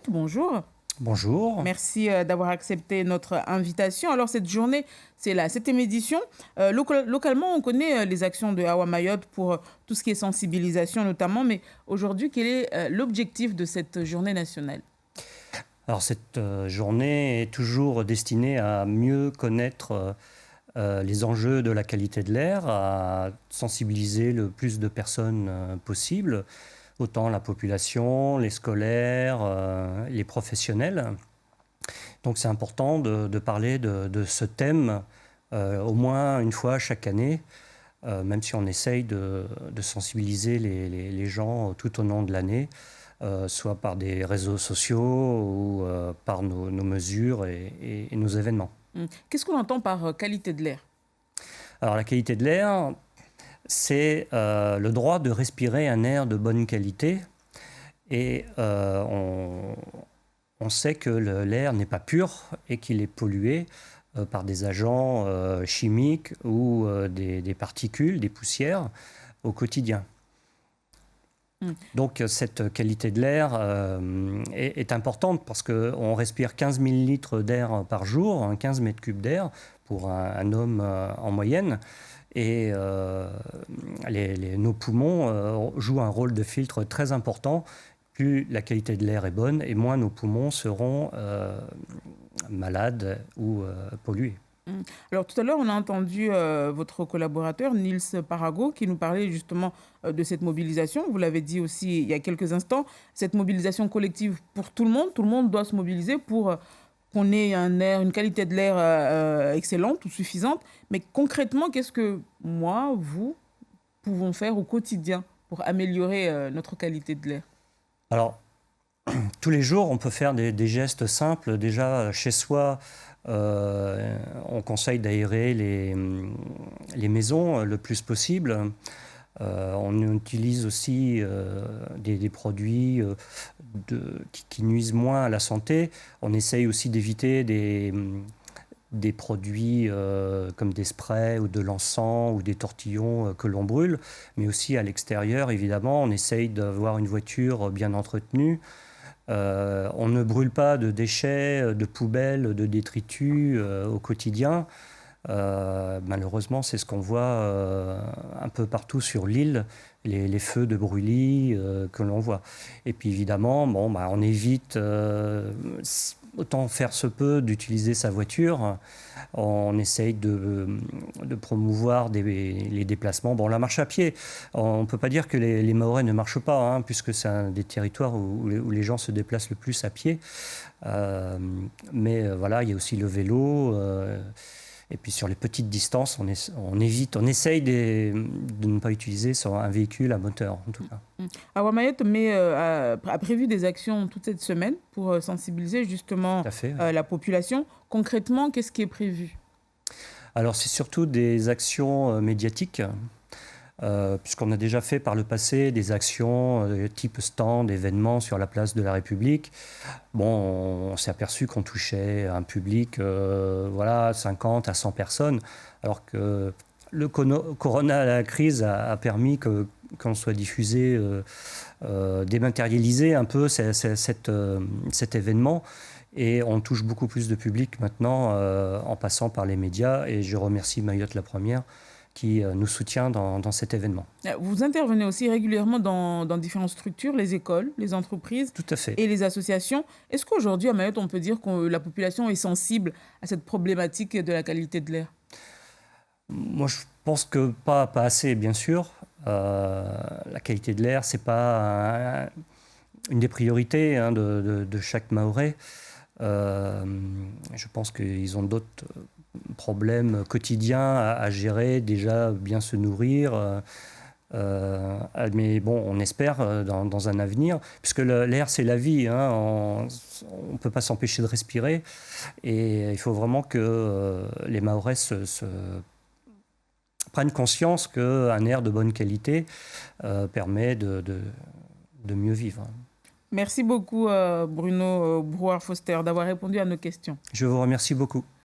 bonjour. Bonjour. Merci d'avoir accepté notre invitation. Alors, cette journée, c'est la 7e édition. Localement, on connaît les actions de Awa Mayotte pour tout ce qui est sensibilisation notamment, mais aujourd'hui, quel est l'objectif de cette journée nationale? Alors cette journée est toujours destinée à mieux connaître les enjeux de la qualité de l'air, à sensibiliser le plus de personnes possible, autant la population, les scolaires, les professionnels. Donc c'est important de parler de ce thème au moins une fois chaque année, même si on essaye de sensibiliser les gens tout au long de l'année, soit par des réseaux sociaux ou par nos mesures et nos événements. Qu'est-ce qu'on entend par qualité de l'air? Alors la qualité de l'air, c'est le droit de respirer un air de bonne qualité. Et on sait que l'air n'est pas pur et qu'il est pollué par des agents chimiques ou des particules, des poussières au quotidien. Donc cette qualité de l'air est importante parce qu'on respire 15 000 litres d'air par jour, 15 mètres cubes d'air pour un homme en moyenne. Et nos poumons jouent un rôle de filtre très important. Plus la qualité de l'air est bonne et moins nos poumons seront malades ou pollués. Alors tout à l'heure, on a entendu votre collaborateur Nils Parago qui nous parlait justement de cette mobilisation. Vous l'avez dit aussi il y a quelques instants, cette mobilisation collective pour tout le monde doit se mobiliser pour qu'on ait un air, une qualité de l'air excellente ou suffisante. Mais concrètement, qu'est-ce que moi, vous, pouvons faire au quotidien pour améliorer notre qualité de l'air? Alors, tous les jours, on peut faire des gestes simples. Déjà, chez soi, on conseille d'aérer les maisons le plus possible. On utilise aussi des produits qui nuisent moins à la santé. On essaye aussi d'éviter des produits comme des sprays ou de l'encens ou des tortillons que l'on brûle. Mais aussi à l'extérieur, évidemment, on essaye d'avoir une voiture bien entretenue. On ne brûle pas de déchets, de poubelles, de détritus au quotidien. Malheureusement, c'est ce qu'on voit un peu partout sur l'île, les feux de brûlis que l'on voit. Et puis évidemment, on évite, autant faire se peut, d'utiliser sa voiture. On essaye de promouvoir les déplacements. La marche à pied, on ne peut pas dire que les Mahorais ne marchent pas, puisque c'est un des territoires où les gens se déplacent le plus à pied. Mais voilà, il y a aussi le vélo. Et puis sur les petites distances, on essaye de ne pas utiliser un véhicule à moteur, en tout cas. Awa Mayotte a prévu des actions toute cette semaine pour sensibiliser justement la population. Concrètement, qu'est-ce qui est prévu? Alors c'est surtout des actions médiatiques, puisqu'on a déjà fait par le passé des actions type stand, événements sur la place de la République. On s'est aperçu qu'on touchait un public 50 à 100 personnes, alors que le corona, la crise a permis qu'on soit diffusé, dématérialisé un peu cet événement. Et on touche beaucoup plus de public maintenant en passant par les médias. Et je remercie Mayotte la Première qui nous soutient dans cet événement. Vous intervenez aussi régulièrement dans différentes structures, les écoles, les entreprises. Tout à fait. Et les associations. Est-ce qu'aujourd'hui, à Mayotte, on peut dire que la population est sensible à cette problématique de la qualité de l'air? Moi, je pense que pas assez, bien sûr. La qualité de l'air, ce n'est pas une des priorités de chaque Mahorais. Je pense qu'ils ont d'autres problèmes quotidiens à gérer, déjà bien se nourrir. Mais on espère dans un avenir, puisque l'air c'est la vie, on ne peut pas s'empêcher de respirer. Et il faut vraiment que les Mahorais prennent conscience qu'un air de bonne qualité permet de mieux vivre. Merci beaucoup Bruno Brouard-Foster d'avoir répondu à nos questions. Je vous remercie beaucoup.